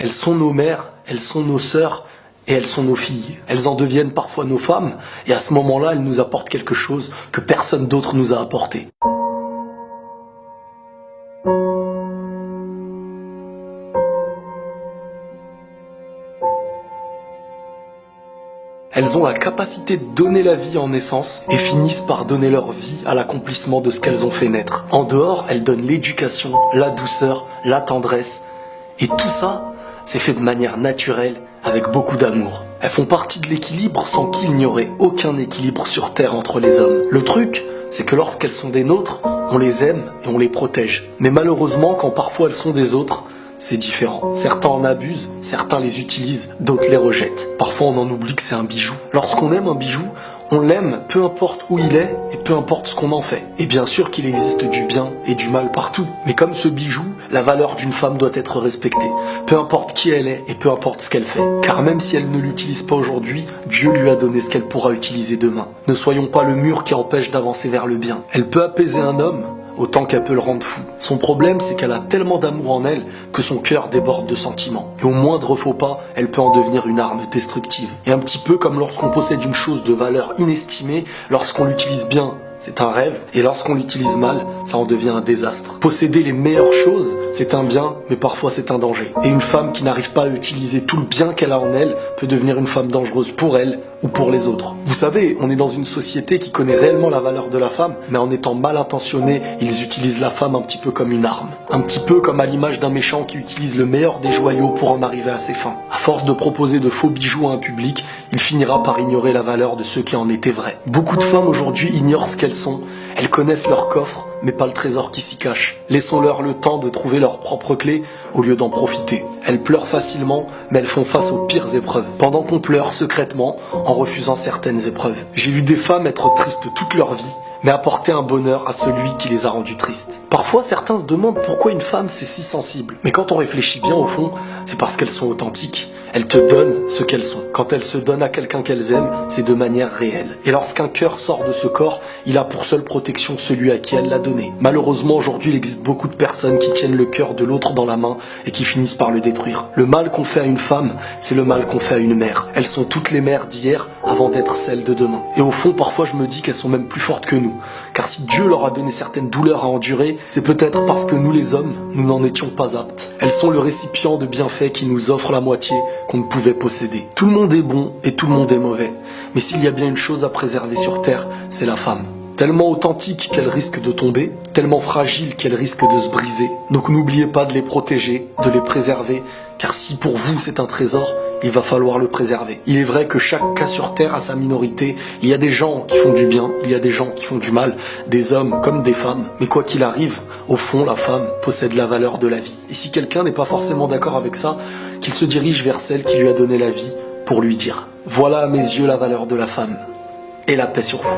Elles sont nos mères, elles sont nos sœurs et elles sont nos filles. Elles en deviennent parfois nos femmes et à ce moment-là, elles nous apportent quelque chose que personne d'autre nous a apporté. Elles ont la capacité de donner la vie en naissance et finissent par donner leur vie à l'accomplissement de ce qu'elles ont fait naître. En dehors, elles donnent l'éducation, la douceur, la tendresse. Et tout ça, c'est fait de manière naturelle, avec beaucoup d'amour. Elles font partie de l'équilibre sans qu'il n'y aurait aucun équilibre sur Terre entre les hommes. Le truc, c'est que lorsqu'elles sont des nôtres, on les aime et on les protège. Mais malheureusement, quand parfois elles sont des autres, c'est différent. Certains en abusent, certains les utilisent, d'autres les rejettent. Parfois on en oublie que c'est un bijou. Lorsqu'on aime un bijou, on l'aime peu importe où il est et peu importe ce qu'on en fait. Et bien sûr qu'il existe du bien et du mal partout. Mais comme ce bijou, la valeur d'une femme doit être respectée. Peu importe qui elle est et peu importe ce qu'elle fait. Car même si elle ne l'utilise pas aujourd'hui, Dieu lui a donné ce qu'elle pourra utiliser demain. Ne soyons pas le mur qui empêche d'avancer vers le bien. Elle peut apaiser un homme, autant qu'elle peut le rendre fou. Son problème, c'est qu'elle a tellement d'amour en elle que son cœur déborde de sentiments. Et au moindre faux pas, elle peut en devenir une arme destructive. Et un petit peu comme lorsqu'on possède une chose de valeur inestimée, lorsqu'on l'utilise bien, c'est un rêve, et lorsqu'on l'utilise mal, ça en devient un désastre. Posséder les meilleures choses, c'est un bien, mais parfois c'est un danger. Et une femme qui n'arrive pas à utiliser tout le bien qu'elle a en elle peut devenir une femme dangereuse pour elle ou pour les autres. Vous savez, on est dans une société qui connaît réellement la valeur de la femme, mais en étant mal intentionnés, ils utilisent la femme un petit peu comme une arme. Un petit peu comme à l'image d'un méchant qui utilise le meilleur des joyaux pour en arriver à ses fins. À force de proposer de faux bijoux à un public, il finira par ignorer la valeur de ceux qui en étaient vrais. Beaucoup de femmes aujourd'hui ignorent ce qu'elles sont. Elles connaissent leur coffre, mais pas le trésor qui s'y cache. Laissons-leur le temps de trouver leurs propres clés au lieu d'en profiter. Elles pleurent facilement, mais elles font face aux pires épreuves. Pendant qu'on pleure secrètement, en refusant certaines épreuves. J'ai vu des femmes être tristes toute leur vie, mais apporter un bonheur à celui qui les a rendues tristes. Parfois, certains se demandent pourquoi une femme c'est si sensible. Mais quand on réfléchit bien au fond, c'est parce qu'elles sont authentiques. Elles te donnent ce qu'elles sont. Quand elles se donnent à quelqu'un qu'elles aiment, c'est de manière réelle. Et lorsqu'un cœur sort de ce corps, il a pour seule protection celui à qui elle l'a donné. Malheureusement, aujourd'hui, il existe beaucoup de personnes qui tiennent le cœur de l'autre dans la main et qui finissent par le détruire. Le mal qu'on fait à une femme, c'est le mal qu'on fait à une mère. Elles sont toutes les mères d'hier avant d'être celles de demain. Et au fond, parfois, je me dis qu'elles sont même plus fortes que nous. Car si Dieu leur a donné certaines douleurs à endurer, c'est peut-être parce que nous, les hommes, nous n'en étions pas aptes. Elles sont le récipient de bienfaits qui nous offrent la moitié qu'on ne pouvait posséder. Tout le monde est bon et tout le monde est mauvais. Mais s'il y a bien une chose à préserver sur Terre, c'est la femme. Tellement authentique qu'elle risque de tomber, tellement fragile qu'elle risque de se briser. Donc n'oubliez pas de les protéger, de les préserver, car si pour vous c'est un trésor, il va falloir le préserver. Il est vrai que chaque cas sur Terre a sa minorité. Il y a des gens qui font du bien, il y a des gens qui font du mal, des hommes comme des femmes. Mais quoi qu'il arrive, au fond, la femme possède la valeur de la vie. Et si quelqu'un n'est pas forcément d'accord avec ça, qu'il se dirige vers celle qui lui a donné la vie pour lui dire « Voilà à mes yeux la valeur de la femme, et la paix sur vous ».